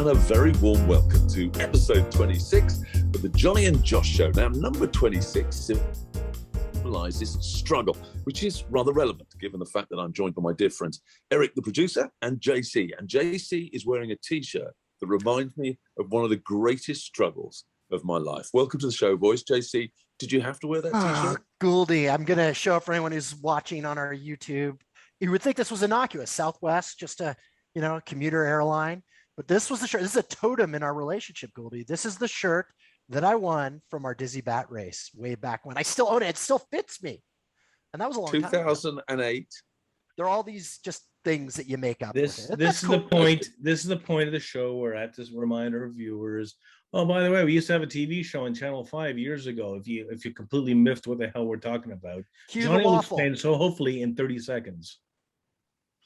and a very warm welcome to episode 26 of the Jonny and Josh Show. Now, number 26 symbolises struggle, which is rather relevant given the fact that I'm joined by my dear friends Erik, the producer, and JC. And JC is wearing a T-shirt that reminds me of one of the greatest struggles of my life. Welcome to the show, boys. JC, did you have to wear that T-shirt? Gouldy, I'm going to show up for anyone who's watching on our YouTube. You would think this was innocuous. Southwest, just a commuter airline. But this was the shirt. This is a totem in our relationship, Gouldy. This is the shirt that I won from our Dizzy Bat race way back when. I still own it. It still fits me. And that was a long time ago. 2008. There are all these just things that you make up. This is cool. The point. This is the point of the show. We're at this reminder of viewers. Oh, by the way, we used to have a TV show on Channel 5 years ago. If you completely miffed what the hell we're talking about, Cue Jonny the will waffle. explain. So hopefully in 30 seconds.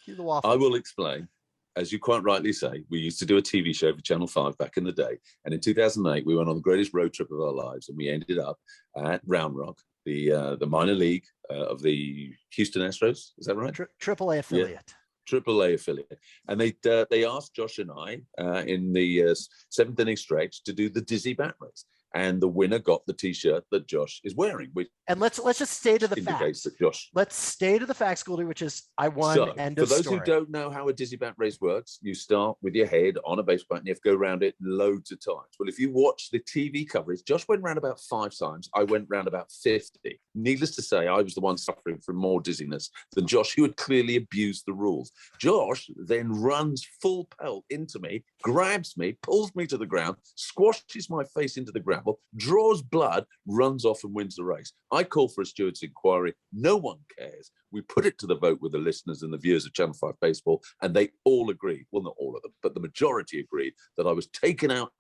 Cue the waffle. I will explain. As you quite rightly say, we used to do a TV show for Channel 5 back in the day. And in 2008, we went on the greatest road trip of our lives. And we ended up at Round Rock, the minor league of the Houston Astros. Is that right? Triple A affiliate. Triple A affiliate. And they asked Josh and I in the seventh inning stretch to do the Dizzy Bat race. And the winner got the T-shirt that Josh is wearing. Which and let's just stay to the facts. That Josh. Let's stay to the facts, Gouldy, which is I won. So, end of for those story. who don't know how a Dizzy Bat race works, you start with your head on a baseball bat and you have to go around it loads of times. Well, if you watch the TV coverage, Josh went round about 5 times. I went round about 50. Needless to say, I was the one suffering from more dizziness than Josh, who had clearly abused the rules. Josh then runs full pelt into me, grabs me, pulls me to the ground, squashes my face into the gravel, draws blood, runs off and wins the race. I call for a steward's inquiry. No one cares. We put it to the vote with the listeners and the viewers of Channel 5 Baseball, and they all agreed, well, not all of them, but the majority agreed that I was taken out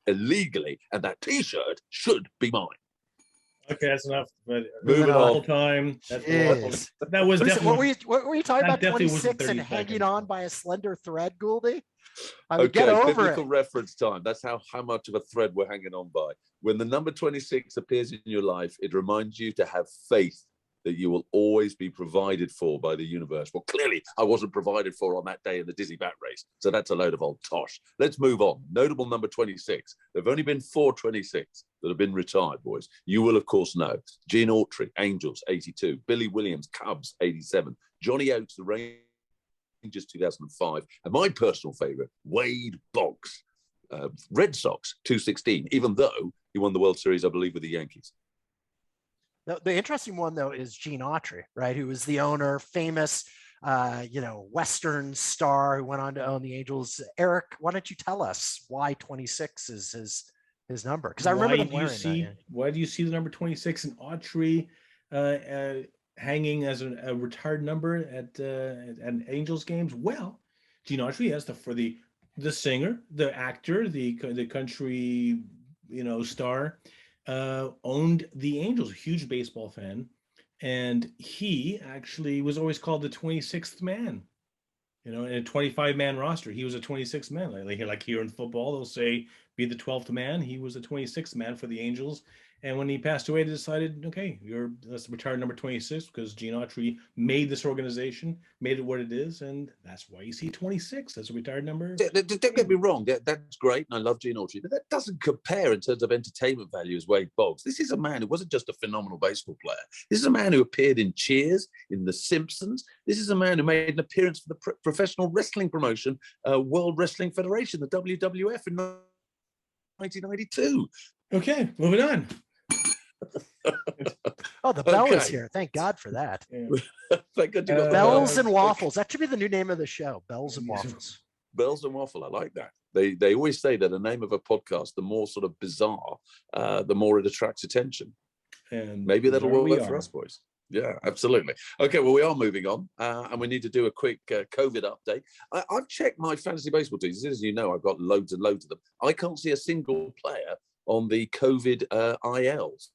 illegally and that T-shirt should be mine. Okay, that's enough. But moving on. Whole time. That was definitely. What were you talking about? 26 and hanging on by a slender thread, Gouldy? I mean, get over biblical it. reference time. That's how much of a thread we're hanging on by. When the number 26 appears in your life, it reminds you to have faith that you will always be provided for by the universe. Well, clearly, I wasn't provided for on that day in the Dizzy Bat race, so that's a load of old tosh. Let's move on. Notable number 26. There have only been 4 26 that have been retired, boys. You will, of course, know. Gene Autry, Angels, 82. Billy Williams, Cubs, 87. Johnny Oates, the Rangers, 2005. And my personal favourite, Wade Boggs, Red Sox, 216, even though he won the World Series, I believe, with the Yankees. The interesting one, though, is Gene Autry, right? Who was the owner, famous, Western star who went on to own the Angels. Erik, why don't you tell us why 26 is his number? Because I remember them wearing that. Why do you see the number 26 in Autry hanging as a retired number at Angels games? Well, Gene Autry has for the singer, the actor, the country star. Owned the Angels, a huge baseball fan, and he actually was always called the 26th man. In a 25-man roster, he was a 26th man. Like here in football, they'll say be the 12th man. He was the 26th man for the Angels. And when he passed away, they decided, okay, let's retire number 26 because Gene Autry made this organization, made it what it is, and that's why you see 26 as a retired number. Don't get me wrong, that's great, and I love Gene Autry, but that doesn't compare in terms of entertainment value as Wade Boggs. This is a man who wasn't just a phenomenal baseball player. This is a man who appeared in Cheers, in The Simpsons. This is a man who made an appearance for the professional wrestling promotion, World Wrestling Federation, the WWF, in 1992. Okay, moving on. Oh, the bell is here. Thank God for that. Thank God you got Bells and Waffles. That should be the new name of the show. Bells and Waffles. Bells and Waffle. I like that. They always say that the name of a podcast, the more sort of bizarre, the more it attracts attention. And maybe that'll work for us, boys. Yeah, absolutely. Okay, well, we are moving on, and we need to do a quick COVID update. I've checked my fantasy baseball teams. As you know, I've got loads and loads of them. I can't see a single player on the COVID ILs.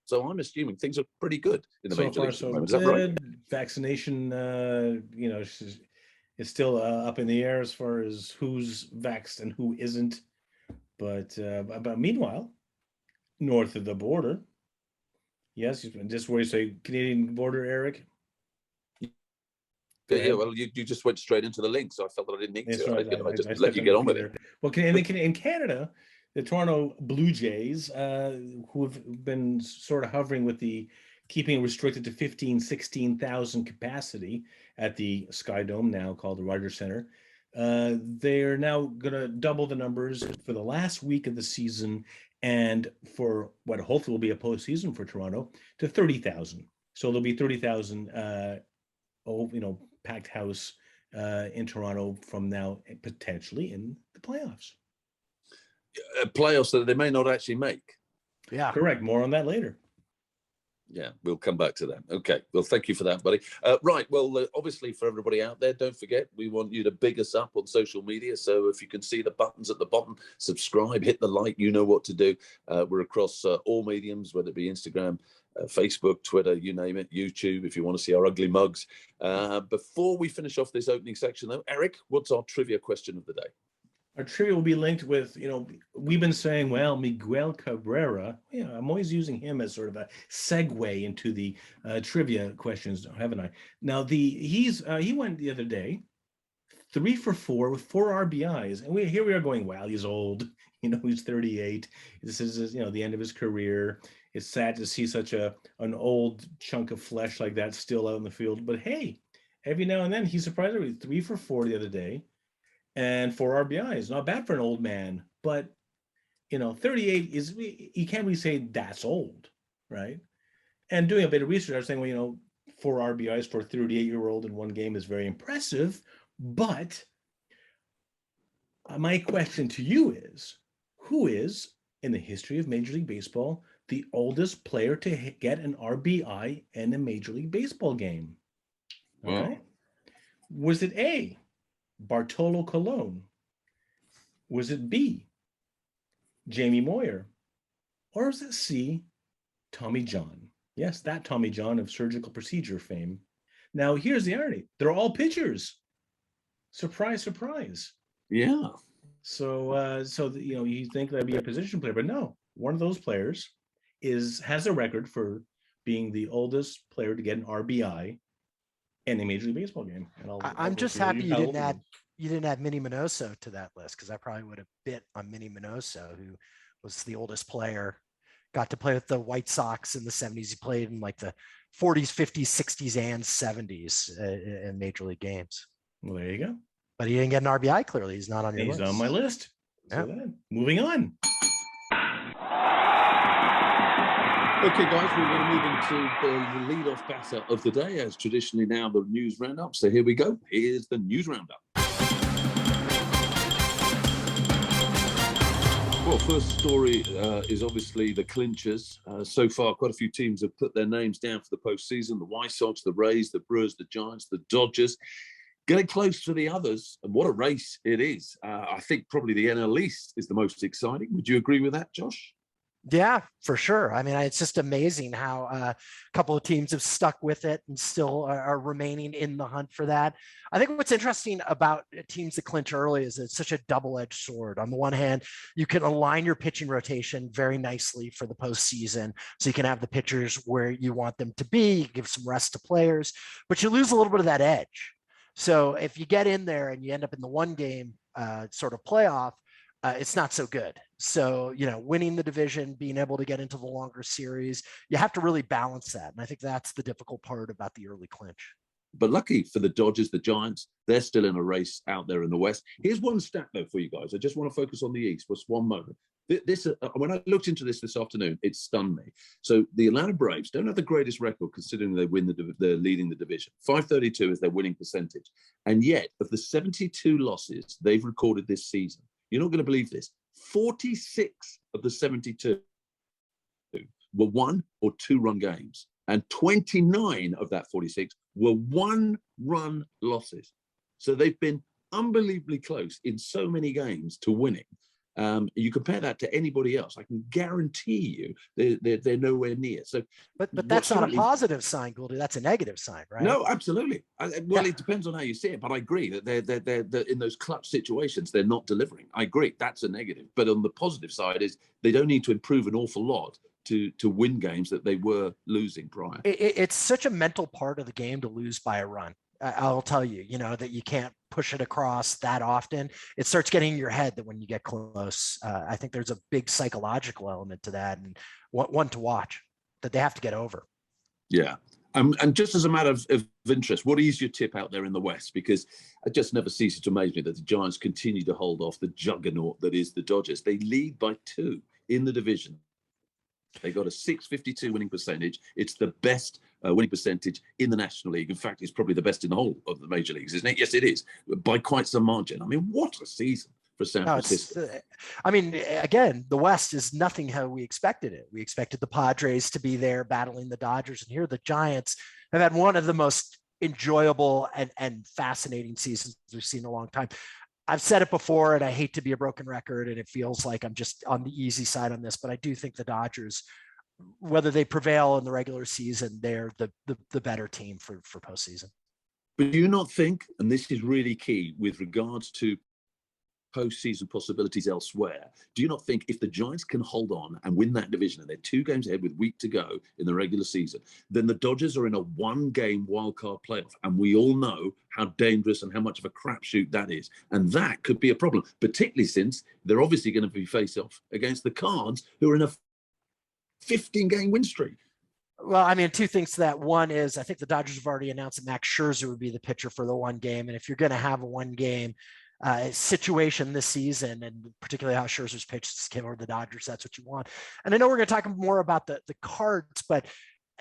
So I'm assuming things are pretty good in the major leagues at the moment. Is that right? Vaccination, is still up in the air as far as who's vaxxed and who isn't. But meanwhile, north of the border, yes, just where you say Canadian border, Erik. Yeah, well, you just went straight into the link, so I felt that I didn't need to. Right. I just let you get on with it. Well, in Canada, the Toronto Blue Jays, who have been sort of hovering with the keeping it restricted to 16,000 capacity at the Sky Dome, now called the Rogers Centre, they're now going to double the numbers for the last week of the season, and for what hopefully will be a postseason for Toronto, to 30,000. So there'll be 30,000, packed house in Toronto from now, potentially in the playoffs. Playoffs that they may not actually make. Yeah, correct. More on that later. Yeah, we'll come back to that. Okay. Well, thank you for that, buddy. Right. Well, obviously, for everybody out there, don't forget, we want you to big us up on social media. So if you can see the buttons at the bottom, subscribe, hit the like, you know what to do. We're across all mediums, whether it be Instagram, Facebook, Twitter, you name it, YouTube, if you want to see our ugly mugs. Before we finish off this opening section, though, Erik, what's our trivia question of the day? Our trivia will be linked with, we've been saying, well, Miguel Cabrera. I'm always using him as sort of a segue into the trivia questions, haven't I? Now, he went the other day 3 for 4 with 4 RBIs, and here we are going, wow, he's old. He's 38. This is the end of his career. It's sad to see such an old chunk of flesh like that still out in the field. But hey, every now and then he surprised everybody. 3 for 4 the other day. And 4 RBIs, not bad for an old man, but 38 you can't really say that's old, right? And doing a bit of research, I was saying, 4 RBIs for a 38-year-old in one game is very impressive. But my question to you is, who is, in the history of Major League Baseball, the oldest player to get an RBI in a Major League Baseball game? Okay. Wow. Was it A, Bartolo Colon? Was it B, Jamie Moyer? Or was it C, Tommy John? Yes, that Tommy John of surgical procedure fame. Now, here's the irony. They're all pitchers. Surprise, surprise. Yeah. So, you think that'd be a position player, but no. One of those players has a record for being the oldest player to get an RBI in a Major League Baseball game. And I'm just happy you didn't add Minnie Minoso to that list, because I probably would have bit on Minnie Minoso, who was the oldest player, got to play with the White Sox in the 70s. He played in like the 40s, 50s, 60s, and 70s in Major League games. Well, there you go. But he didn't get an RBI, clearly. He's not on your list. He's on my list. Yeah. So then, moving on. Okay, guys, we're going to move into the lead-off batter of the day, as traditionally now the news roundup. So here we go. Here's the news roundup. Well, first story is obviously the clinchers. So far, quite a few teams have put their names down for the postseason. The White Sox, the Rays, the Brewers, the Giants, the Dodgers. Getting close to the others, and what a race it is. I think probably the NL East is the most exciting. Would you agree with that, Josh? Yeah, for sure. I mean, it's just amazing how a couple of teams have stuck with it and still are remaining in the hunt for that. I think what's interesting about teams that clinch early is it's such a double-edged sword. On the one hand, you can align your pitching rotation very nicely for the postseason, so you can have the pitchers where you want them to be, you give some rest to players, but you lose a little bit of that edge. So if you get in there and you end up in the one game sort of playoff, it's not so good. So, winning the division, being able to get into the longer series, you have to really balance that. And I think that's the difficult part about the early clinch. But lucky for the Dodgers, the Giants, they're still in a race out there in the West. Here's one stat, though, for you guys. I just want to focus on the East. Just one moment. This when I looked into this afternoon, it stunned me. So the Atlanta Braves don't have the greatest record considering they're leading the division. 532 is their winning percentage. And yet, of the 72 losses they've recorded this season, you're not going to believe this, 46 of the 72 were 1 or 2 run games. And 29 of that 46 were 1-run losses. So they've been unbelievably close in so many games to winning. You compare that to anybody else, I can guarantee you they're nowhere near. So, but that's not a positive sign, Goldie. That's a negative sign, right? No, absolutely. It depends on how you see it, but I agree that they're in those clutch situations, they're not delivering. I agree, that's a negative. But on the positive side is they don't need to improve an awful lot to win games that they were losing prior. It's such a mental part of the game to lose by a run. I'll tell you, that you can't push it across that often. It starts getting in your head that when you get close, I think there's a big psychological element to that, and one to watch that they have to get over. Yeah. And just as a matter of interest, what is your tip out there in the West? Because it just never ceases to amaze me that the Giants continue to hold off the juggernaut that is the Dodgers. They lead by 2 in the division. They got a .652 winning percentage. It's the best winning percentage in the National League. In fact, it's probably the best in the whole of the major leagues, isn't it? Yes, it is, by quite some margin. I mean, what a season for San Francisco. Again, the West is nothing how we expected it. We expected the Padres to be there battling the Dodgers, and here the Giants have had one of the most enjoyable and fascinating seasons we've seen in a long time. I've said it before, and I hate to be a broken record, and it feels like I'm just on the easy side on this, but I do think the Dodgers, whether they prevail in the regular season, they're the better team for postseason. But do you not think, and this is really key with regards to postseason possibilities elsewhere, do you not think if the Giants can hold on and win that division, and they're 2 games ahead with a week to go in the regular season, then the Dodgers are in a 1-game wildcard playoff, and we all know how dangerous and how much of a crapshoot that is, and that could be a problem, particularly since they're obviously going to be face off against the Cards, who are in a 15-game win streak. Well, I mean, 2 things to that. One is I think the Dodgers have already announced that Max Scherzer would be the pitcher for the 1 game, and if you're going to have a 1-game situation this season, and particularly how Scherzer's pitched came over the Dodgers, that's what you want. And I know we're going to talk more about the Cards, but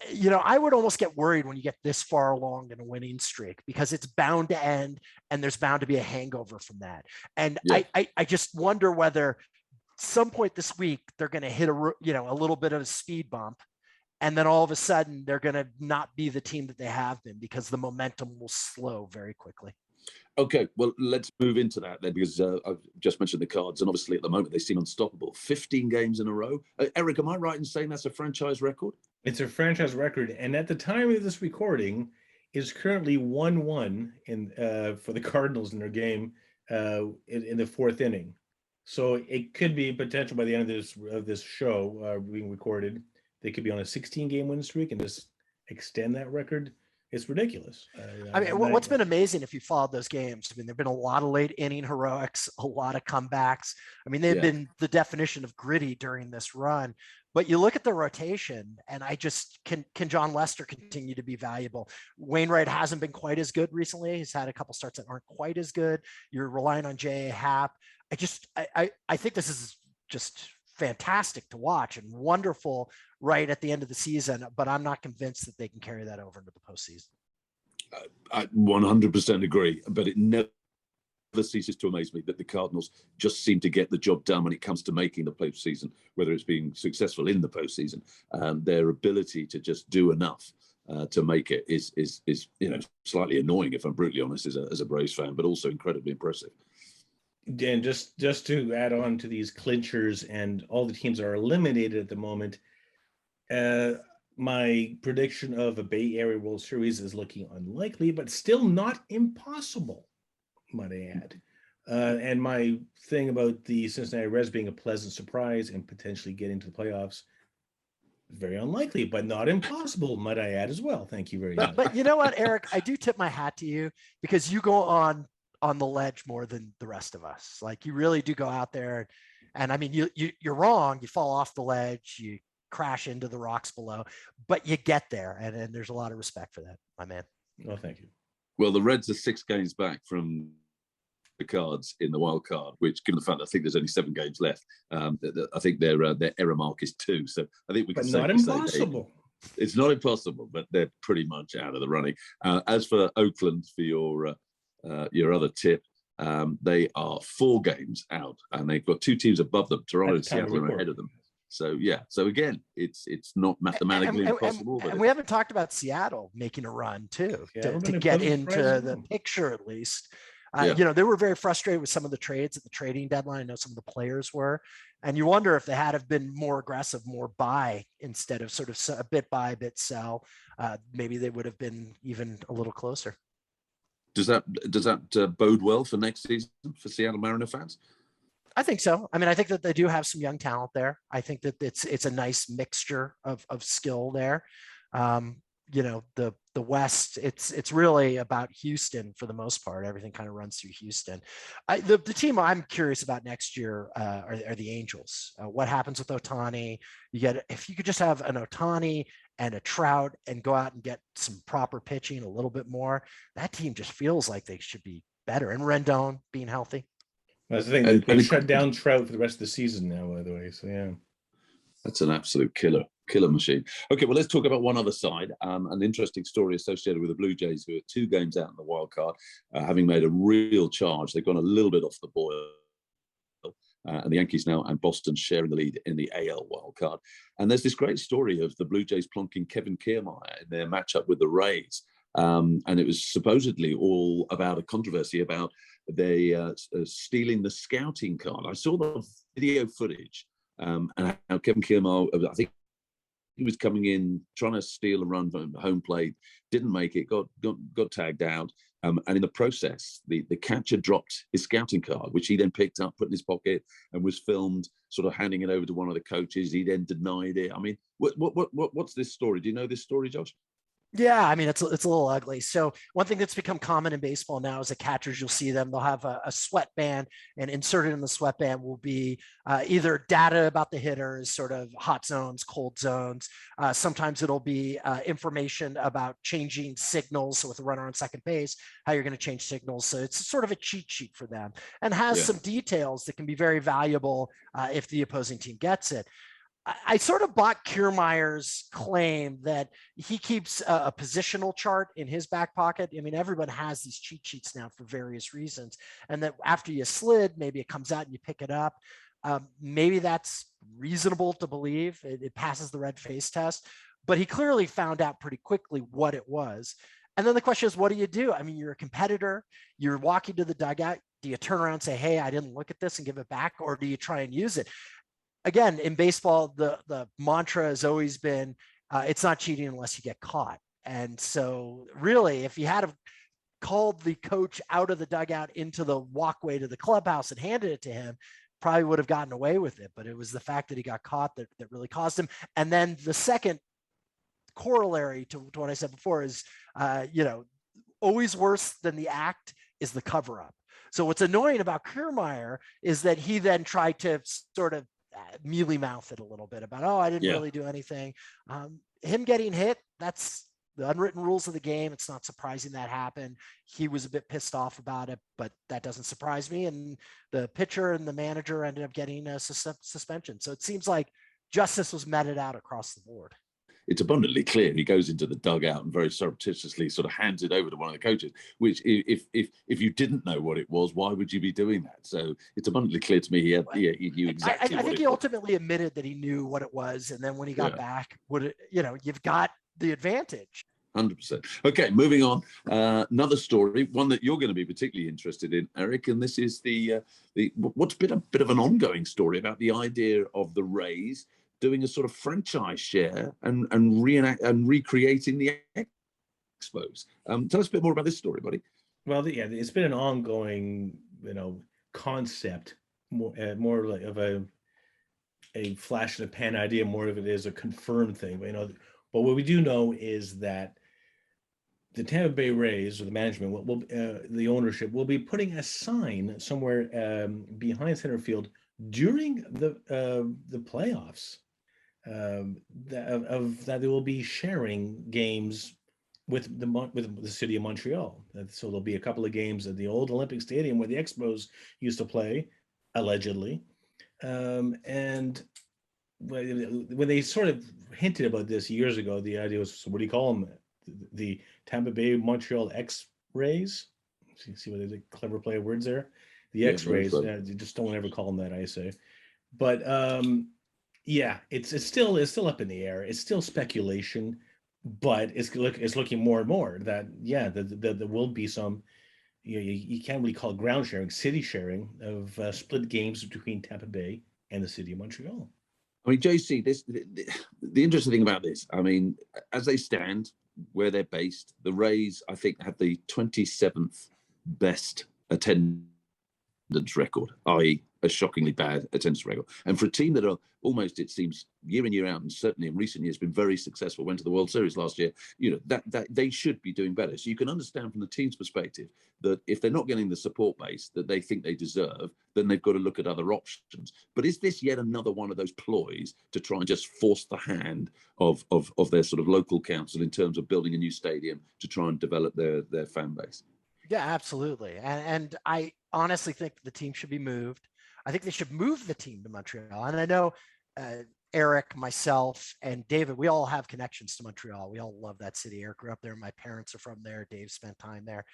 I would almost get worried when you get this far along in a winning streak, because it's bound to end and there's bound to be a hangover from that. And yeah. I just wonder whether some point this week they're going to hit a little bit of a speed bump, and then all of a sudden they're going to not be the team that they have been, because the momentum will slow very quickly. Okay, well, let's move into that then, because I've just mentioned the Cards, and obviously at the moment they seem unstoppable. 15 games in a row. Erik, am I right in saying that's a franchise record? It's a franchise record, and at the time of this recording, is currently 1-1 for the Cardinals in their game in the 4th inning. So it could be potential by the end of this show being recorded, they could be on a 16-game win streak and just extend that record. It's ridiculous. What's been amazing, if you followed those games, there've been a lot of late inning heroics, a lot of comebacks. They've been the definition of gritty during this run. But you look at the rotation, and can John Lester continue to be valuable? Wainwright hasn't been quite as good recently. He's had a couple starts that aren't quite as good. You're relying on J.A. Happ. I think this is just fantastic to watch and wonderful right at the end of the season, but I'm not convinced that they can carry that over into the postseason. I 100% agree, but it never ceases to amaze me that the Cardinals just seem to get the job done when it comes to making the postseason, whether it's being successful in the postseason. Their ability to just do enough to make it is slightly annoying, if I'm brutally honest, as a Braves fan, but also incredibly impressive. And just to add on to these clinchers and all the teams are eliminated at the moment, my prediction of a Bay Area World Series is looking unlikely, but still not impossible, might I add. And my thing about the Cincinnati Reds being a pleasant surprise and potentially getting to the playoffs, very unlikely, but not impossible, might I add as well. Thank you very much. But you know what, Erik, I do tip my hat to you, because you go on the ledge more than the rest of us. Like, you really do go out there, and you're wrong. You fall off the ledge, you crash into the rocks below, but you get there, and there's a lot of respect for that, my man. Oh, thank you. Well, the Reds are 6 games back from the Cards in the wild card, which, given the fact that I think there's only 7 games left, I think their error mark is 2. So I think we can say, not impossible. It's not impossible, but they're pretty much out of the running. As for Oakland, for your other tip, they are 4 games out, and they've got 2 teams above them. Toronto and Seattle are ahead of them. So again, it's not mathematically impossible. And we haven't talked about Seattle making a run too, to get into the picture at least. They were very frustrated with some of the trades at the trading deadline. I know some of the players were, and you wonder if they had have been more aggressive, more buy instead of sort of a bit buy, bit sell. Maybe they would have been even a little closer. Does that bode well for next season for Seattle Mariner fans? I think so. I think that they do have some young talent there. I think that it's a nice mixture of skill there. the West, it's really about Houston for the most part. Everything kind of runs through Houston. The team I'm curious about next year are the Angels. What happens with Ohtani? If you could just have an Ohtani and a Trout and go out and get some proper pitching a little bit more, that team just feels like they should be better. And Rendon being healthy. That's the thing. They shut down Trout for the rest of the season now, by the way. So yeah. That's an absolute killer machine. Okay, well, let's talk about one other side. An interesting story associated with the Blue Jays, who are 2 games out in the wild card, having made a real charge. They've gone a little bit off the boil. And the Yankees now and Boston sharing the lead in the AL wild card. And there's this great story of the Blue Jays plonking Kevin Kiermaier in their matchup with the Rays. And it was supposedly all about a controversy about they stealing the scouting card. I saw the video footage. And how Kevin Kiermaier, I think he was coming in trying to steal a run from home plate, didn't make it, got tagged out, and in the process, the catcher dropped his scouting card, which he then picked up, put in his pocket, and was filmed sort of handing it over to one of the coaches. He then denied it. I mean, what's this story? Do you know this story, Josh? Yeah, I mean, it's a little ugly. So one thing that's become common in baseball now is that catchers, you'll see them, they'll have a sweatband, and inserted in the sweatband will be either data about the hitters, sort of hot zones, cold zones. Sometimes it'll be information about changing signals. So with a runner on second base, how you're going to change signals. So it's sort of a cheat sheet for them, and has some details that can be very valuable if the opposing team gets it. I sort of bought Kiermaier's claim that he keeps a positional chart in his back pocket. I mean, everyone has these cheat sheets now for various reasons. And that after you slid, maybe it comes out and you pick it up. Maybe that's reasonable to believe. It passes the red face test. But he clearly found out pretty quickly what it was. And then the question is, what do you do? I mean, you're a competitor. You're walking to the dugout. Do you turn around and say, hey, I didn't look at this and give it back? Or do you try and use it? Again, in baseball, the mantra has always been, it's not cheating unless you get caught. And so really, if you had called the coach out of the dugout into the walkway to the clubhouse and handed it to him, probably would have gotten away with it. But it was the fact that he got caught that really caused him. And then the second corollary to what I said before is, always worse than the act is the cover up. So what's annoying about Kiermaier is that he then tried to sort of mealy mouth it a little bit about, I didn't really do anything. Him getting hit, that's the unwritten rules of the game. It's not surprising that happened. He was a bit pissed off about it, but that doesn't surprise me. And the pitcher and the manager ended up getting a suspension. So it seems like justice was meted out across the board. It's abundantly clear he goes into the dugout and very surreptitiously sort of hands it over to one of the coaches, which if you didn't know what it was, why would you be doing that? So it's abundantly clear to me he knew exactly I think he ultimately admitted that he knew what it was. And then when he got back, you've got the advantage. 100%. Okay, moving on. Another story, one that you're going to be particularly interested in, Erik, and this is the what's been a bit of an ongoing story about the idea of the Rays doing a sort of franchise share and recreating the Expos. Tell us a bit more about this story, buddy. Well, it's been an ongoing, concept, more like of a flash in the pan idea. More of it is a confirmed thing, but what we do know is that the Tampa Bay Rays, or the management, the ownership, will be putting a sign somewhere behind center field during the playoffs. That they will be sharing games with the city of Montreal. So there'll be a couple of games at the old Olympic Stadium where the Expos used to play, allegedly. And when they sort of hinted about this years ago, the idea was, so what do you call them? The Tampa Bay Montreal X-Rays? See what they did? Clever play of words there. The X-Rays. Just don't ever call them that, I say. But it's still up in the air. It's still speculation, but it's looking more and more that there will be some. You can't really call it ground sharing, city sharing of split games between Tampa Bay and the city of Montreal. I mean, JC, the interesting thing about this, I mean, as they stand, where they're based, the Rays, I think, have the 27th best attendance record, i.e., a shockingly bad attendance record. And for a team that are almost, it seems, year in, year out, and certainly in recent years, been very successful, went to the World Series last year, that they should be doing better. So you can understand from the team's perspective that if they're not getting the support base that they think they deserve, then they've got to look at other options. But is this yet another one of those ploys to try and just force the hand of their sort of local council in terms of building a new stadium to try and develop their fan base? Yeah, absolutely. And I honestly think the team should be moved. I think they should move the team to Montreal. And I know Erik, myself, and David, we all have connections to Montreal. We all love that city. Erik grew up there. My parents are from there. Dave spent time there.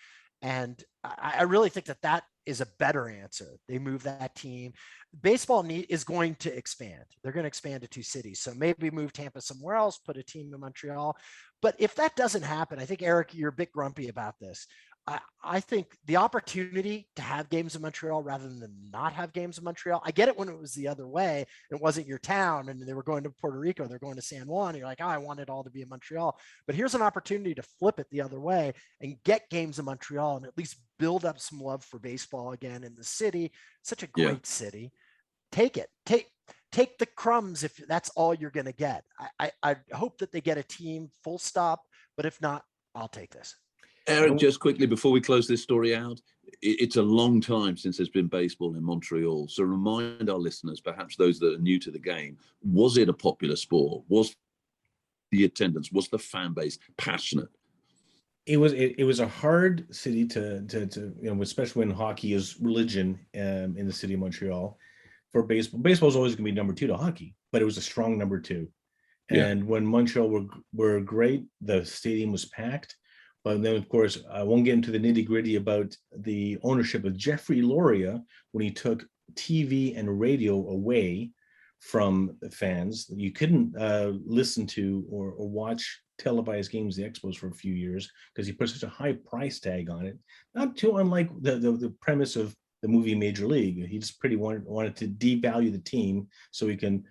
And I really think that is a better answer. They move that team. Baseball is going to expand. They're going to expand to 2 cities. So maybe move Tampa somewhere else, put a team in Montreal. But if that doesn't happen, I think, Erik, you're a bit grumpy about this. I think the opportunity to have games in Montreal rather than not have games in Montreal, I get it when it was the other way. It wasn't your town and they were going to Puerto Rico, they're going to San Juan. And you're like, I want it all to be in Montreal. But here's an opportunity to flip it the other way and get games in Montreal and at least build up some love for baseball again in the city. Such a great city. Take it. Take the crumbs if that's all you're going to get. I hope that they get a team, full stop. But if not, I'll take this. Erik, just quickly before we close this story out, it's a long time since there's been baseball in Montreal. So remind our listeners, perhaps those that are new to the game, was it a popular sport? Was the attendance, was the fan base passionate? It was a hard city to especially when hockey is religion in the city of Montreal. For baseball, baseball is always going to be number 2 to hockey, but it was a strong number 2. And when Montreal were great, the stadium was packed. But then, of course, I won't get into the nitty-gritty about the ownership of Jeffrey Loria when he took TV and radio away from the fans. You couldn't listen to or watch televised games of the Expos for a few years because he put such a high price tag on it. Not too unlike the premise of the movie Major League. He just pretty wanted to devalue the team so he can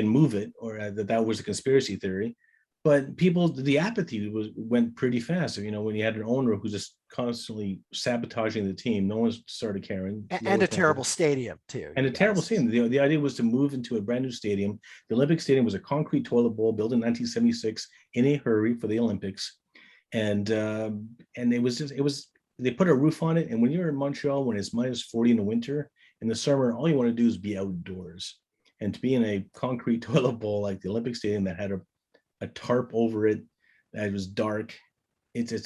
move it, or that was a conspiracy theory. But the apathy went pretty fast. When you had an owner who's just constantly sabotaging the team, no one started caring. And a terrible stadium too. And a terrible stadium. The idea was to move into a brand new stadium. The Olympic Stadium was a concrete toilet bowl built in 1976 in a hurry for the Olympics, and they put a roof on it. And when you're in Montreal, when it's minus 40 in the winter, in the summer, all you want to do is be outdoors. And to be in a concrete toilet bowl like the Olympic Stadium that had a tarp over it, that was dark. It had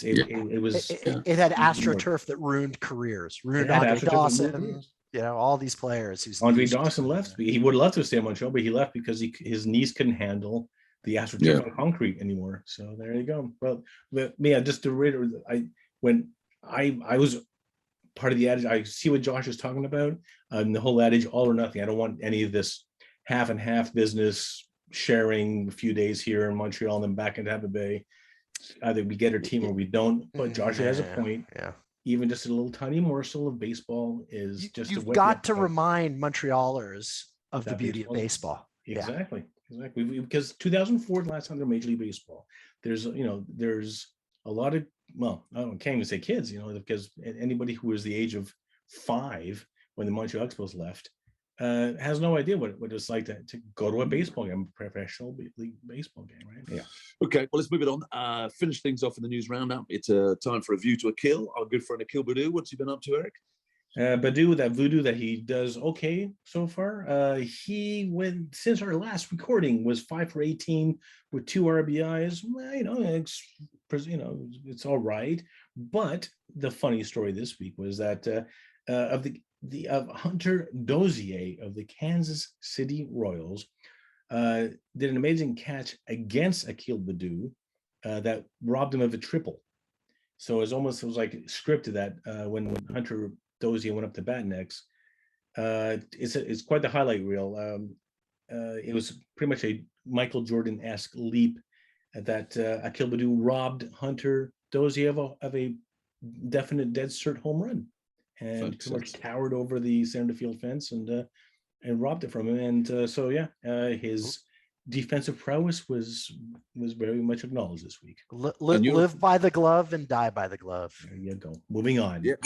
AstroTurf that ruined careers, ruined Andre Dawson, all these players. Andre Dawson left. He would have loved to stay in Montreal, but he left because his knees couldn't handle the AstroTurf on concrete anymore. So there you go. Well, just to reiterate, when I was part of the adage, I see what Josh is talking about, the whole adage, all or nothing. I don't want any of this half and half business, sharing a few days here in Montreal and then back in Tampa Bay. Either we get our team or we don't. But Josh has a point. Yeah. Even just a little tiny morsel of baseball is just. You've got to remind Montrealers of the beauty of baseball. Exactly. Because 2004, the last time they're Major League Baseball. There's a lot of, I can't even say kids, because anybody who was the age of 5 when the Montreal Expos left has no idea what it's like to go to a baseball game, professional league baseball game, right? Yeah. Okay, well, let's move it on. Finish things off in the news roundup. It's time for a view to a kill. Our good friend Akil Badu, what's he been up to, Erik? Badu, that voodoo that he does okay so far. He went, since our last recording, was 5 for 18 with 2 RBIs. It's all right. But the funny story this week was that of Hunter Dozier of the Kansas City Royals did an amazing catch against Akil Badu that robbed him of a triple. So it was like scripted that when Hunter Dozier went up to bat next. It's quite the highlight reel. It was pretty much a Michael Jordan-esque leap that Akil Badu robbed Hunter Dozier of a definite dead cert home run, and pretty much towered over the center field fence and robbed it from him. And his defensive prowess was very much acknowledged this week. Live by the glove and die by the glove. There you go. Moving on. Yep.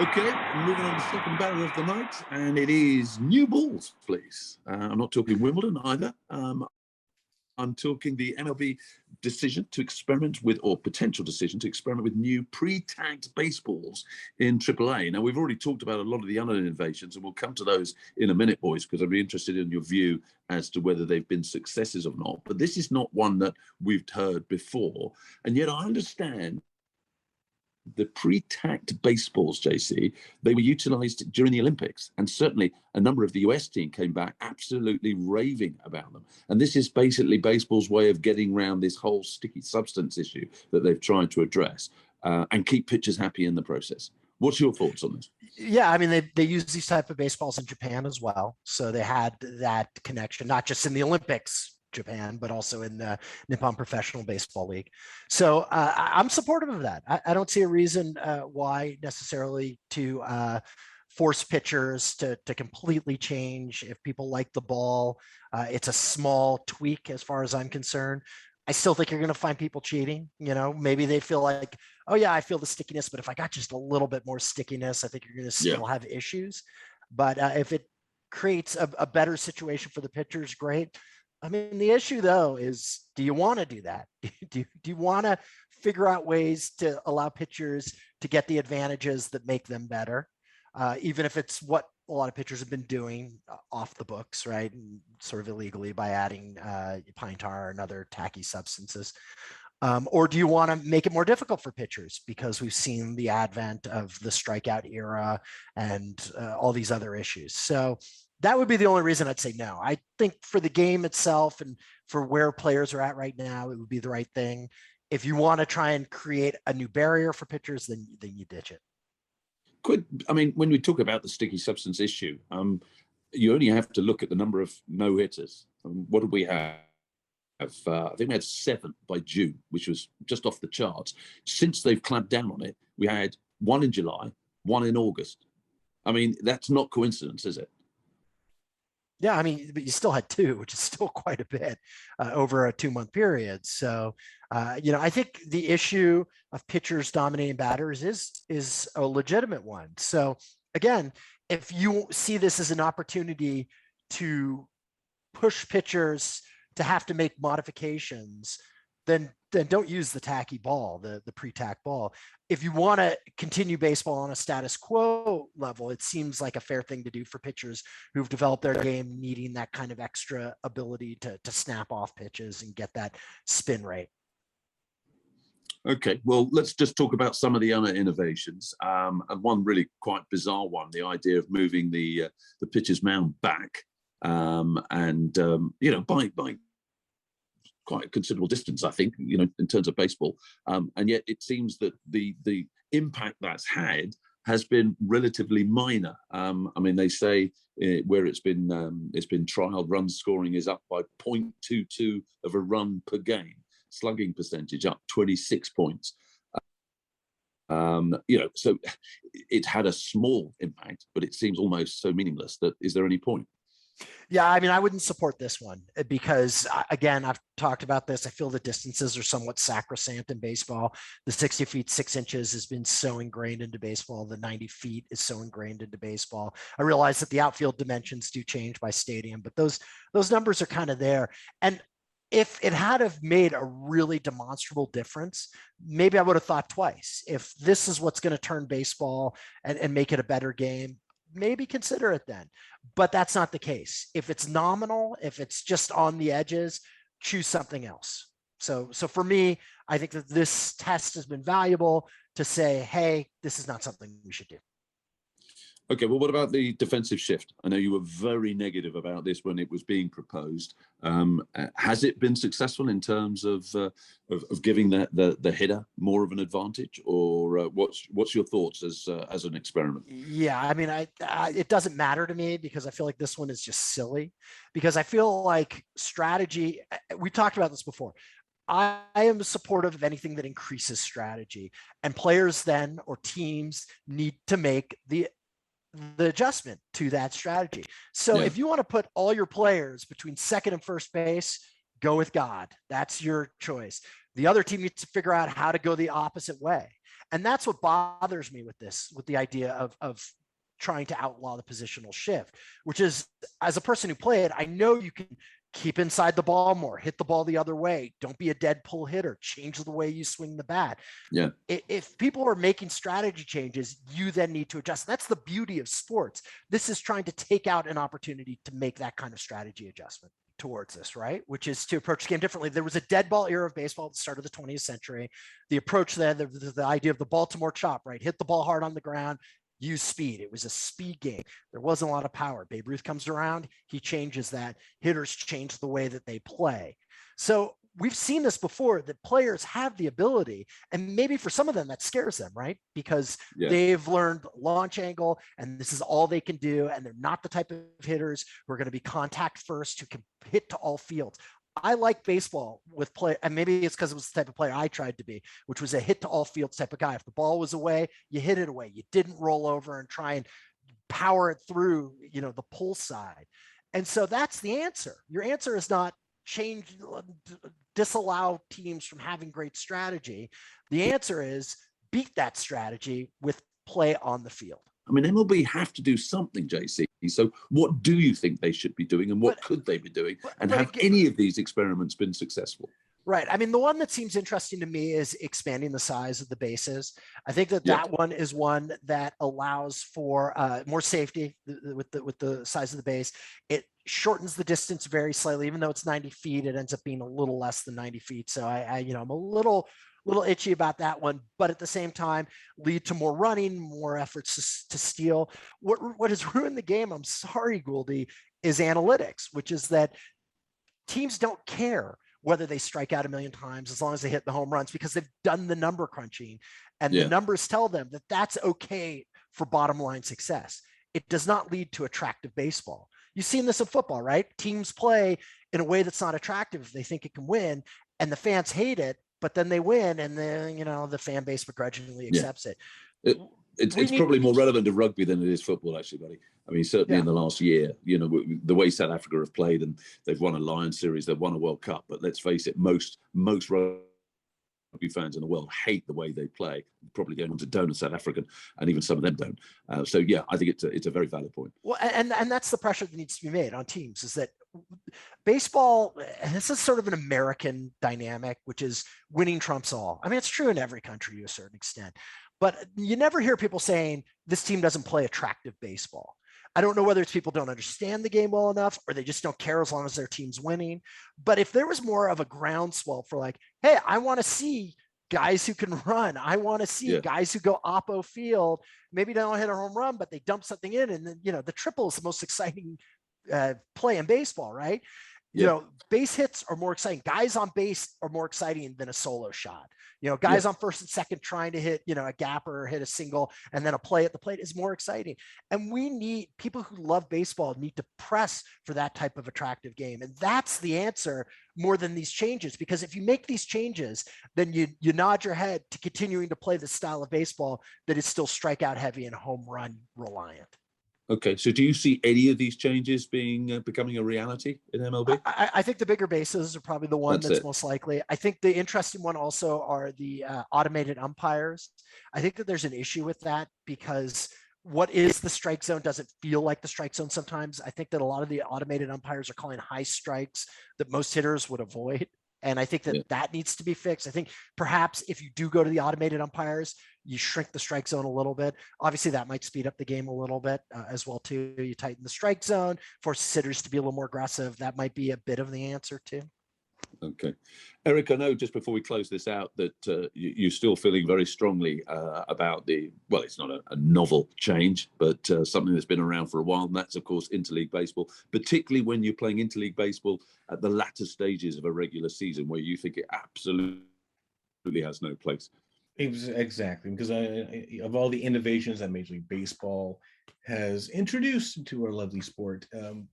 Okay, moving on to the second battle of the night, and it is new balls, please. I'm not talking Wimbledon either. I'm talking the MLB decision to experiment with, or potential decision to experiment with, new pre-tagged baseballs in AAA. Now, we've already talked about a lot of the other innovations, and we'll come to those in a minute, boys, because I'd be interested in your view as to whether they've been successes or not. But this is not one that we've heard before. And yet I understand the pre-tacked baseballs, JC, they were utilized during the Olympics. And certainly a number of the US team came back absolutely raving about them. And this is basically baseball's way of getting around this whole sticky substance issue that they've tried to address and keep pitchers happy in the process. What's your thoughts on this? Yeah, I mean, they use these type of baseballs in Japan as well. So they had that connection, not just in the Olympics, Japan, but also in the Nippon Professional Baseball League. So I'm supportive of that. I don't see a reason why necessarily to force pitchers to completely change. If people like the ball, it's a small tweak as far as I'm concerned. I still think you're going to find people cheating. You know, maybe they feel like, oh yeah, I feel the stickiness, but if I got just a little bit more stickiness, I think you're going to still have issues. But if it creates a better situation for the pitchers, great. I mean, the issue though is, do you want to do that? Do you want to figure out ways to allow pitchers to get the advantages that make them better, even if it's what a lot of pitchers have been doing off the books, right? And sort of illegally by adding pine tar and other tacky substances. Or do you want to make it more difficult for pitchers because we've seen the advent of the strikeout era and all these other issues? So that would be the only reason I'd say no. I think for the game itself and for where players are at right now, it would be the right thing. If you want to try and create a new barrier for pitchers, then you ditch it. I mean, when we talk about the sticky substance issue, you only have to look at the number of no-hitters. What did we have? I think we had 7 by June, which was just off the charts. Since they've clamped down on it, we had 1 in July, 1 in August. I mean, that's not coincidence, is it? Yeah, I mean, but you still had 2, which is still quite a bit over a 2-month period. So, I think the issue of pitchers dominating batters is a legitimate one. So, again, if you see this as an opportunity to push pitchers to have to make modifications, then don't use the tacky ball, the pre-tack ball. If you want to continue baseball on a status quo level, it seems like a fair thing to do for pitchers who've developed their game, needing that kind of extra ability to snap off pitches and get that spin rate. Okay, well, let's just talk about some of the other innovations. And one really quite bizarre one, the idea of moving the pitcher's mound back, by quite a considerable distance, I think, in terms of baseball. And yet it seems that the impact that's had has been relatively minor. I mean, they say where it's been trialed, run scoring is up by 0.22 of a run per game, slugging percentage up 26 points. So it had a small impact, but it seems almost so meaningless that is there any point? Yeah, I mean, I wouldn't support this one because, again, I've talked about this. I feel the distances are somewhat sacrosanct in baseball. The 60 feet, 6 inches has been so ingrained into baseball. The 90 feet is so ingrained into baseball. I realize that the outfield dimensions do change by stadium, but those numbers are kind of there. And if it had have made a really demonstrable difference, maybe I would have thought twice. If this is what's going to turn baseball and make it a better game, maybe consider it then. But that's not the case. If it's nominal, if it's just on the edges, choose something else. So for me, I think that this test has been valuable to say, hey, this is not something we should do. Okay, well, what about the defensive shift? I know you were very negative about this when it was being proposed. Has it been successful in terms of giving the hitter more of an advantage, or what's your thoughts as an experiment? Yeah, I mean, it doesn't matter to me because I feel like this one is just silly. Because I feel like strategy. We talked about this before. I am supportive of anything that increases strategy, and players then or teams need to make the adjustment to that strategy. So if you want to put all your players between second and first base, go with God. That's your choice. The other team needs to figure out how to go the opposite way. And that's what bothers me with this, with the idea of trying to outlaw the positional shift, which is, as a person who played, I know you can keep inside the ball more, hit the ball the other way, don't be a dead pull hitter, change the way you swing the bat. Yeah. If people are making strategy changes, you then need to adjust. That's the beauty of sports. This is trying to take out an opportunity to make that kind of strategy adjustment towards this, right? Which is to approach the game differently. There was a dead ball era of baseball at the start of the 20th century. The approach then, the idea of the Baltimore chop, right? Hit the ball hard on the ground, use speed. It was a speed game. There wasn't a lot of power. Babe Ruth comes around, he changes that. Hitters change the way that they play. So we've seen this before, that players have the ability, and maybe for some of them that scares them, right? Because they've learned launch angle and this is all they can do. And they're not the type of hitters who are going to be contact first, who can hit to all fields. I like baseball with play, and maybe it's because it was the type of player I tried to be, which was a hit to all fields type of guy. If the ball was away, you hit it away. You didn't roll over and try and power it through, the pull side. And so that's the answer. Your answer is not disallow teams from having great strategy. The answer is beat that strategy with play on the field. I mean, MLB have to do something, JC. So what do you think they should be doing, and what could they be doing? And have any of these experiments been successful? Right. I mean, the one that seems interesting to me is expanding the size of the bases. I think that one is one that allows for more safety with the size of the base. It shortens the distance very slightly, even though it's 90 feet, it ends up being a little less than 90 feet. So I'm a little itchy about that one, but at the same time lead to more running, more efforts to steal. What has ruined the game, I'm sorry, Gouldy, is analytics, which is that teams don't care whether they strike out a million times as long as they hit the home runs, because they've done the number crunching, and the numbers tell them that that's okay for bottom line success. It does not lead to attractive baseball. You've seen this in football, right? Teams play in a way that's not attractive if they think it can win, and the fans hate it, but then they win, and then the fan base begrudgingly accepts it. It's probably more relevant to rugby than it is football, actually, buddy. I mean, certainly in the last year, the way South Africa have played, and they've won a Lions series, they've won a World Cup. But let's face it, most rugby fans in the world hate the way they play. Probably going on to donor South African, and even some of them don't. I think it's a very valid point. Well, and that's the pressure that needs to be made on teams, is that baseball, and this is sort of an American dynamic, which is winning trumps all. I mean, it's true in every country to a certain extent, but you never hear people saying this team doesn't play attractive baseball. I don't know whether it's people don't understand the game well enough, or they just don't care as long as their team's winning. But if there was more of a groundswell for like, hey, I want to see guys who can run. I want to see guys who go oppo field. Maybe they don't hit a home run, but they dump something in. And then, the triple is the most exciting play in baseball, right? Base hits are more exciting. Guys on base are more exciting than a solo shot. Guys on first and second trying to hit, a gapper or hit a single, and then a play at the plate is more exciting. And we need people who love baseball need to press for that type of attractive game. And that's the answer more than these changes, because if you make these changes, then you nod your head to continuing to play the style of baseball that is still strikeout heavy and home run reliant. Okay, so do you see any of these changes becoming a reality in MLB? I think the bigger bases are probably the one that's most likely. I think the interesting one also are the automated umpires. I think that there's an issue with that, because what is the strike zone doesn't feel like the strike zone sometimes. I think that a lot of the automated umpires are calling high strikes that most hitters would avoid. And I think that needs to be fixed. I think perhaps if you do go to the automated umpires, you shrink the strike zone a little bit. Obviously, that might speed up the game a little bit as well, too. You tighten the strike zone, force hitters to be a little more aggressive. That might be a bit of the answer, too. Okay. Erik, I know just before we close this out that you're still feeling very strongly about it's not a novel change, but something that's been around for a while, and that's, of course, interleague baseball, particularly when you're playing interleague baseball at the latter stages of a regular season where you think it absolutely has no place. Exactly, because of all the innovations that Major League Baseball has introduced into our lovely sport, and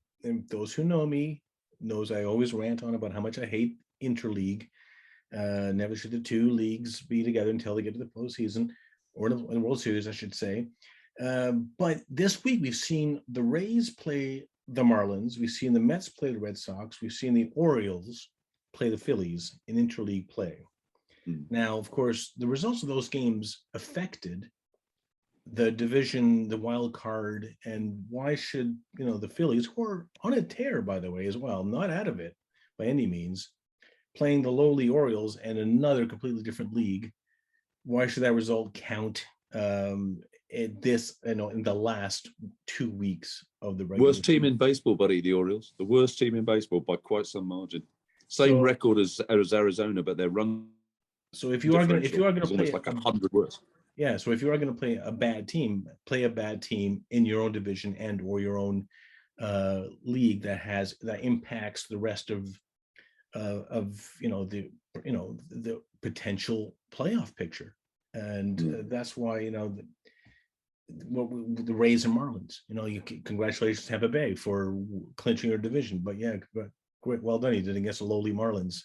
those who know me knows I always rant on about how much I hate interleague. Never should the two leagues be together until they get to the postseason, or in the World Series, I should say. But this week we've seen the Rays play the Marlins, we've seen the Mets play the Red Sox, we've seen the Orioles play the Phillies in interleague play. Now, of course, the results of those games affected the division, the wild card, and why should, the Phillies, who are on a tear, by the way, as well, not out of it by any means, playing the lowly Orioles and another completely different league, why should that result count in the last 2 weeks of the regular worst team in baseball, buddy? The Orioles, the worst team in baseball by quite some margin. Same record as Arizona, but their run. So if you are going to play like 100 worse. Yeah, so if you are going to play a bad team in your own division and or your own league that impacts the rest of the potential playoff picture, and that's why the Rays and Marlins. Congratulations Tampa Bay for clinching your division, but great, well done. You did against the lowly Marlins.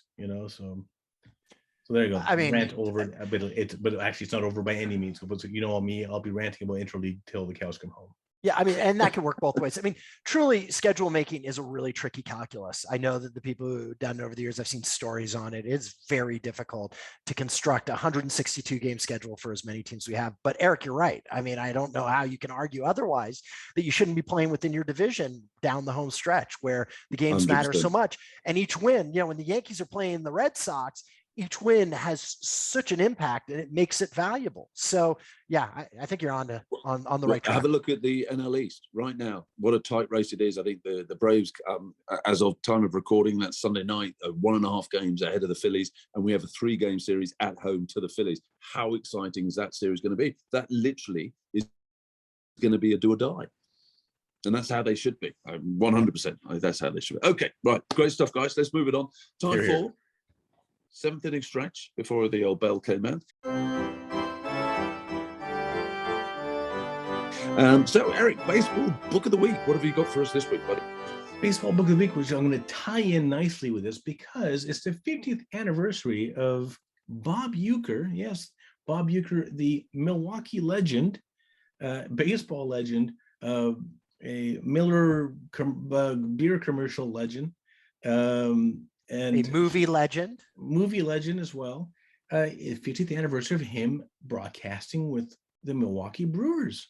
So there you go. I mean, rant over a bit, but actually it's not over by any means. But me, I'll be ranting about interleague till the cows come home. Yeah, I mean, and that can work both ways. I mean, truly, schedule making is a really tricky calculus. I know that the people who've done it over the years, I've seen stories on it. It's very difficult to construct a 162 game schedule for as many teams we have. But Erik, you're right. I mean, I don't know how you can argue otherwise that you shouldn't be playing within your division down the home stretch where the games 100%. matter so much. And each win, when the Yankees are playing the Red Sox, each win has such an impact and it makes it valuable. So yeah, I think you're on the right track. Have a look at the NL East right now. What a tight race it is. I think the Braves, as of time of recording, that's Sunday night, 1.5 games ahead of the Phillies, and we have a 3-game series at home to the Phillies. How exciting is that series going to be? That literally is going to be a do or die. And that's how they should be. 100%. That's how they should be. Okay, right. Great stuff, guys. Let's move it on. Time for 7th inning stretch before the old bell came out. So, Erik, baseball book of the week. What have you got for us this week, buddy? Baseball book of the week, which I'm going to tie in nicely with this because it's the 50th anniversary of Bob Uecker. Yes, Bob Uecker, the Milwaukee legend, baseball legend, a Miller beer commercial legend, and a movie legend as well. 50th anniversary of him broadcasting with the Milwaukee Brewers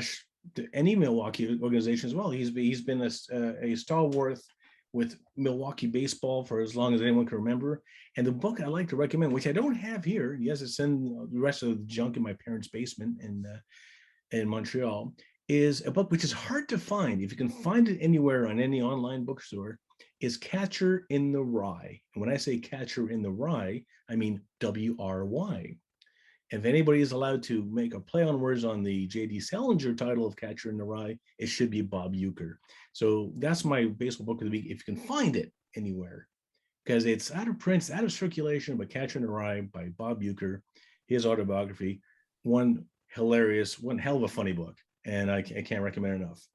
/ any Milwaukee organization as well. He's been a stalwart with Milwaukee baseball for as long as anyone can remember. And the book I like to recommend, which I don't have here, yes, it's in the rest of the junk in my parents' basement in Montreal, is a book which is hard to find. If you can find it anywhere on any online bookstore, is Catcher in the Rye. And when I say Catcher in the Rye, I mean W-R-Y. If anybody is allowed to make a play on words on the J.D. Salinger title of Catcher in the Rye, it should be Bob Uecker. So that's my baseball book of the week, if you can find it anywhere, because it's out of print, it's out of circulation, but Catcher in the Rye by Bob Uecker, his autobiography, one hell of a funny book, and I can't recommend enough.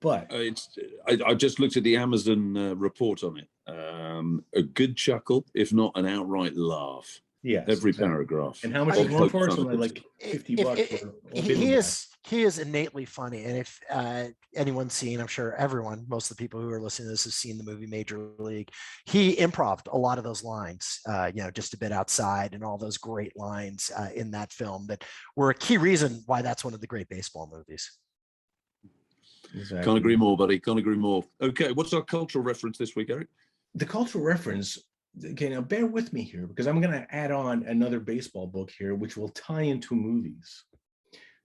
But I just looked at the Amazon report on it. A good chuckle, if not an outright laugh. Yes, every paragraph. And how much is one for? Something like $50. He is innately funny, and if anyone's seen, I'm sure everyone, most of the people who are listening to this have seen the movie Major League. He improv'd a lot of those lines, just a bit outside, and all those great lines in that film that were a key reason why that's one of the great baseball movies. Exactly. Can't agree more, buddy. Can't agree more. Okay, what's our cultural reference this week, Erik? The cultural reference, okay, now bear with me here, because I'm going to add on another baseball book here, which will tie into movies.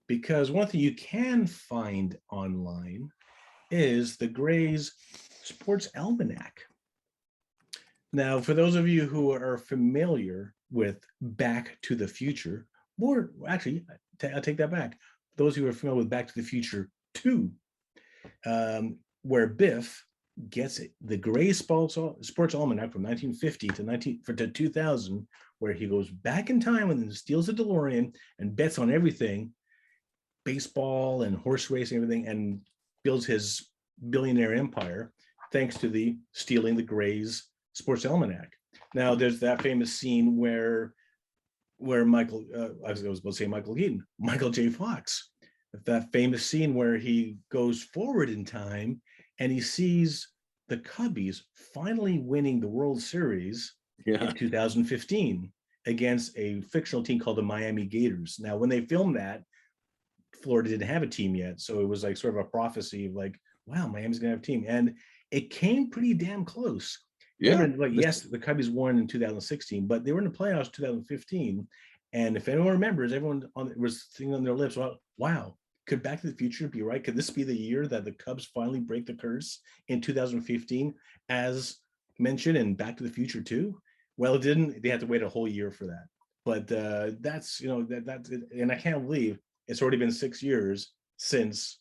Because one thing you can find online is the Grays Sports Almanac. Now, for those of you who are familiar with Back to the Future, or actually, I'll take that back. Those who are familiar with Back to the Future 2, where Biff gets the Grays Sports Almanac from 1950 to 2000, where he goes back in time and steals a DeLorean and bets on everything, baseball and horse racing, everything, and builds his billionaire empire thanks to the stealing the Grays Sports Almanac. Now, there's that famous scene where Michael, I was going to say Michael Keaton, Michael J. Fox, that famous scene where he goes forward in time and he sees the Cubbies finally winning the World Series in 2015. against a fictional team called the Miami Gators. Now, when they filmed that, Florida didn't have a team yet. So it was like sort of a prophecy of like, wow, Miami's going to have a team. And it came pretty damn close. Yeah. Like, yes, the Cubbies won in 2016, but they were in the playoffs 2015. And if anyone remembers, everyone was thinking on their lips, well, wow, could Back to the Future be right? Could this be the year that the Cubs finally break the curse in 2015, as mentioned in Back to the Future 2? Well, it didn't. They had to wait a whole year for that. But that's, that's it. And I can't believe it's already been 6 years since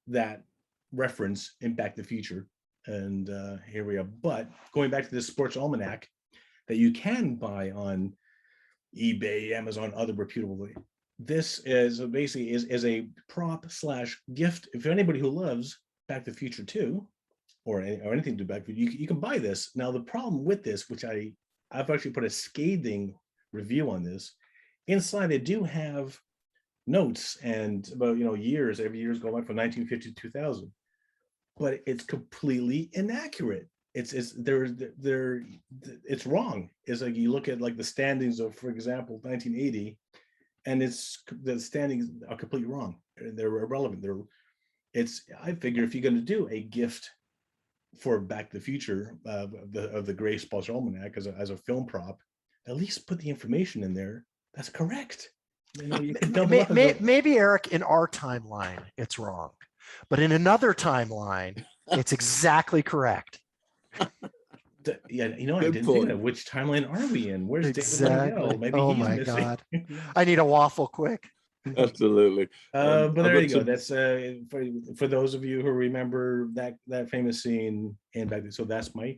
that reference in Back to the Future. And here we are. But going back to the Sports Almanac that you can buy on eBay, Amazon, other reputable. This is basically is a prop / gift. If anybody who loves Back to the Future 2 or anything to do Back to the Future, you can buy this. Now, the problem with this, which I've actually put a scathing review on this, inside they do have notes and about years, every year's going back from 1950 to 2000, but it's completely inaccurate. It's wrong. It's like you look at like the standings of, for example, 1980, and the standings are completely wrong. They're irrelevant. I figure if you're going to do a gift for Back to the Future of the Grays Sports Almanac as a film prop, at least put the information in there that's correct. You can maybe Erik, in our timeline it's wrong, but in another timeline it's exactly correct. Yeah, I didn't think of which timeline are we in? Where's David Liddell? Maybe oh he's my missing. God, I need a waffle quick. Absolutely. But there you go. That's for those of you who remember that famous scene in Back. So that's my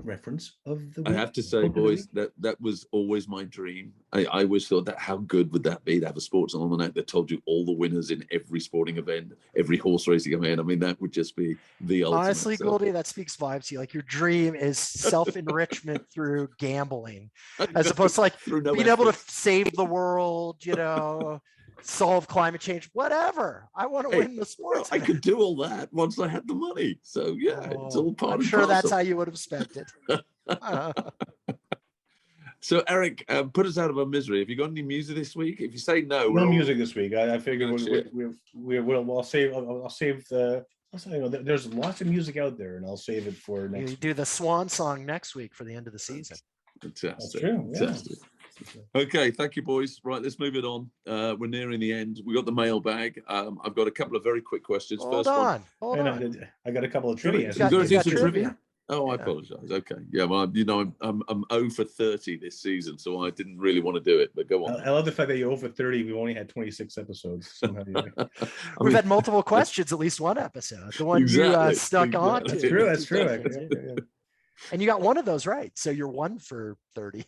reference of the week. I have to say, boys, that was always my dream. I always thought that how good would that be to have a sports almanac that told you all the winners in every sporting event, every horse racing event. I mean, that would just be the ultimate. Honestly, Goldie, that speaks vibes to you. Like your dream is self-enrichment through gambling, as opposed to like being able to save the world, solve climate change, whatever. I want to win the sports. I could do all that once I had the money. So yeah, it's all part of it. I'm sure that's how you would have spent it. So Erik, put us out of our misery. Have you got any music this week? If you say no, no music this week. I figure I'll save the. There's lots of music out there, and I'll save it for next. You do the swan song next week for the end of the season. Fantastic. That's true. Fantastic. Yeah. Okay, thank you, boys. Right, let's move it on. We're nearing the end. We got the mailbag. I've got a couple of very quick questions. Hold on. I got a couple of trivia. You got to do some trivia. Oh, I apologize. Okay, yeah. Well, I'm 0 for 30 this season, so I didn't really want to do it. But go on. I love the fact that you're 0 for 30. We've only had 26 episodes. We've had multiple questions, at least one episode. The one you stuck on. That's true. That's true. And you got one of those right, so you're 1 for 30.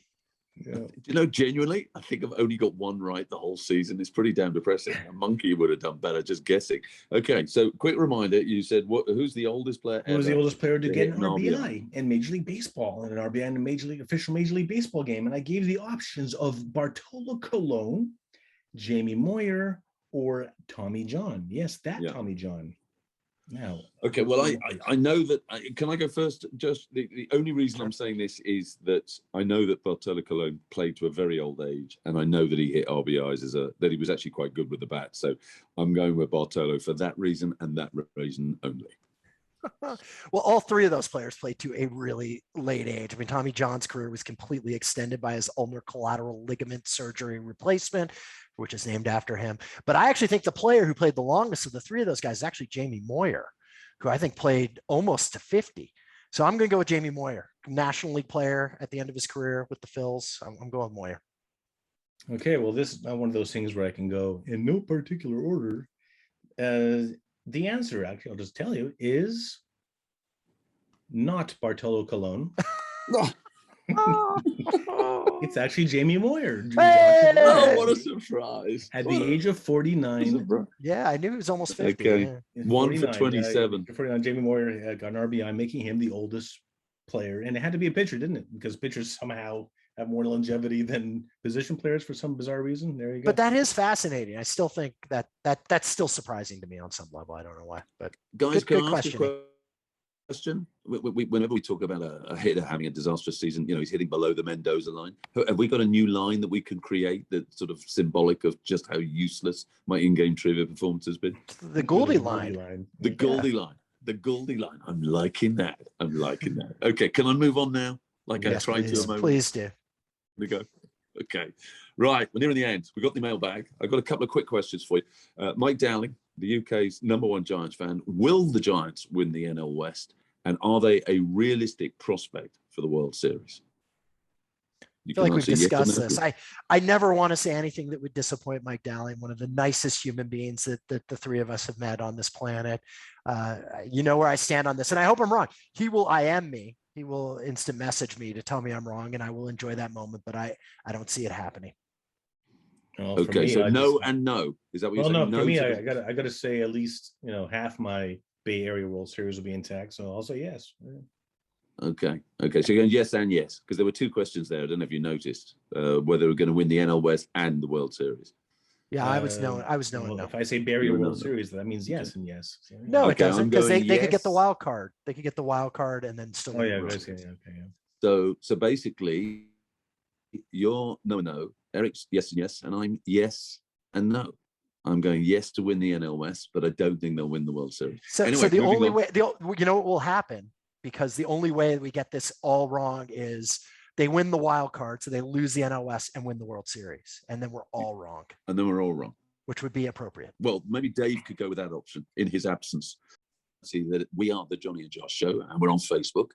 Yeah. Genuinely, I think I've only got one right the whole season. It's pretty damn depressing. A monkey would have done better just guessing. Okay, so quick reminder, you said who's the oldest player ever? Who was the oldest player to get an RBI in Major League Baseball, and an RBI in a official Major League Baseball game? And I gave the options of Bartolo Colon, Jamie Moyer, or Tommy John. Yes, Tommy John. Now, okay, well, I know that. Can I go first? Just the only reason I'm saying this is that I know that Bartolo Colon played to a very old age, and I know that he hit RBIs that he was actually quite good with the bat. So I'm going with Bartolo for that reason and that reason only. Well, all three of those players played to a really late age. I mean, Tommy John's career was completely extended by his ulnar collateral ligament surgery replacement, which is named after him. But I actually think the player who played the longest of the three of those guys is actually Jamie Moyer, who I think played almost to 50. So I'm going to go with Jamie Moyer, National League player at the end of his career with the Phils. I'm going with Moyer. Okay, well, this is not one of those things where I can go in no particular order. The answer, actually, I'll just tell you, is not Bartolo Colon. It's actually Jamie Moyer. Hey! Oh, what a surprise. At the age of 49. Yeah, I knew he was almost 50. Okay. Yeah. 1 for 27. 49, Jamie Moyer got an RBI, making him the oldest player. And it had to be a pitcher, didn't it? Because pitchers somehow have more longevity than position players for some bizarre reason. There you go. But that is fascinating. I still think that's still surprising to me on some level. I don't know why, but guys, good question. question. Whenever we talk about a hitter having a disastrous season, he's hitting below the Mendoza line. Have we got a new line that we can create that's sort of symbolic of just how useless my in-game trivia performance has been? The Goldie line. The Goldie line. The Goldie line. I'm liking that. Okay, can I move on now? Yes, I tried to a moment. Please do. We go. Okay. Right. We're nearing the end. We've got the mailbag. I've got a couple of quick questions for you. Mike Dowling, the UK's #1 Giants fan. Will the Giants win the NL West? And are they a realistic prospect for the World Series? I feel like we've discussed this. I never want to say anything that would disappoint Mike Dowling, one of the nicest human beings that the three of us have met on this planet. You know where I stand on this, and I hope I'm wrong. He will IM me. He will instant message me to tell me I'm wrong, and I will enjoy that moment, but I don't see it happening. Well, okay, so no and no. Is that what you're saying? No, for me, I gotta say at least half my Bay Area World Series will be intact, so I'll say yes. Okay. So you're going yes and yes, because there were two questions there. I don't know if you noticed whether we're going to win the NL West and the World Series. Yeah, I was knowing. No. If I say Bay Area World Series, that means yes and yes. So, no, it doesn't, because they could get the wild card. They could get the wild card and then still. Oh yeah, okay. So basically, you're no. Eric's yes and yes, and I'm yes and no. I'm going yes to win the NL West, but I don't think they'll win the World Series. So the only way, what will happen, because the only way that we get this all wrong is they win the wild card, so they lose the NL West and win the World Series, and then we're all wrong. Which would be appropriate. Well, maybe Dave could go with that option in his absence. See that we are the Jonny and Josh Show, and we're on Facebook.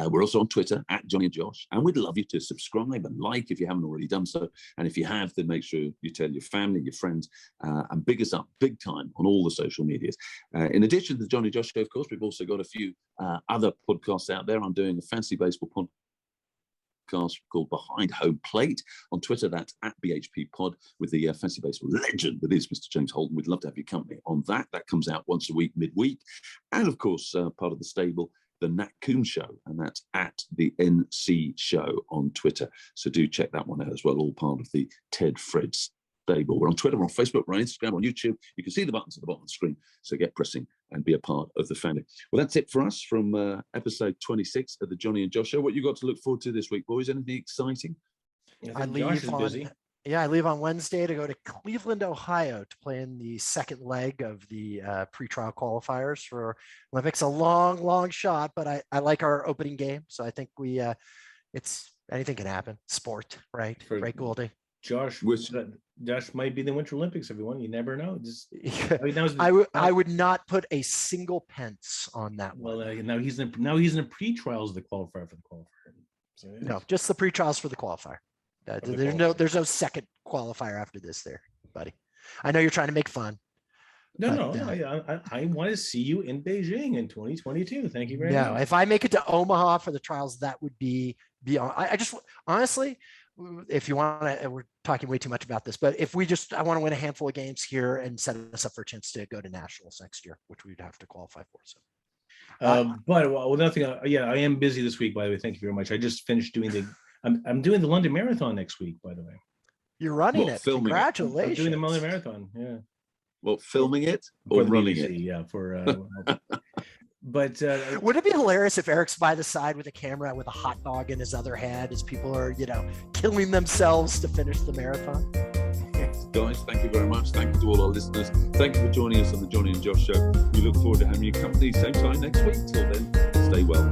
We're also on Twitter at Jonny and Josh, and we'd love you to subscribe and like if you haven't already done so. And if you have, then make sure you tell your family, your friends, and big us up big time on all the social medias. In addition to the Jonny and Josh Show, of course, we've also got a few other podcasts out there. I'm doing a fantasy baseball podcast called Behind Home Plate. On Twitter, that's at BHP Pod, with the fantasy baseball legend that is Mr. James Holden. We'd love to have your company on that. That comes out once a week, midweek. And of course, part of the stable, the Nat Coon Show, and that's at the NC Show on Twitter. So do check that one out as well, all part of the Ted Fred stable. We're on Twitter, we're on Facebook, we're on Instagram, on YouTube. You can see the buttons at the bottom of the screen, so get pressing and be a part of the family. Well, that's it for us from episode 26 of the Jonny and Josh Show. What you got to look forward to this week, boys? Anything exciting? I leave on Wednesday to go to Cleveland, Ohio to play in the second leg of the pretrial qualifiers for Olympics. A long shot, but I like our opening game. So I think it's anything can happen. Sport, right? Right, Goldie? Josh might be the Winter Olympics, everyone. You never know. I would not put a single pence on that one. Well, now he's in the pre-trials of the qualifier for the qualifier. So no, just the pre-trials for the qualifier. There's no second qualifier after this there, buddy. I know you're trying to make fun. I want to see you in Beijing in 2022. Thank you very much. No, if I make it to Omaha for the trials, that would be beyond. I just honestly, if you want to, we're talking way too much about this, but if I want to win a handful of games here and set us up for a chance to go to nationals next year, which we'd have to qualify for. So, I am busy this week, by the way. Thank you very much. I just finished doing I'm doing the London Marathon next week, by the way. You're running it. Congratulations. I'm doing the London Marathon. Yeah. Well, filming it or running it? Yeah, But would it be hilarious if Eric's by the side with a camera with a hot dog in his other hand as people are, killing themselves to finish the marathon? Guys, thank you very much. Thank you to all our listeners. Thank you for joining us on the Jonny and Josh Show. We look forward to having you company same time next week. Till then, stay well.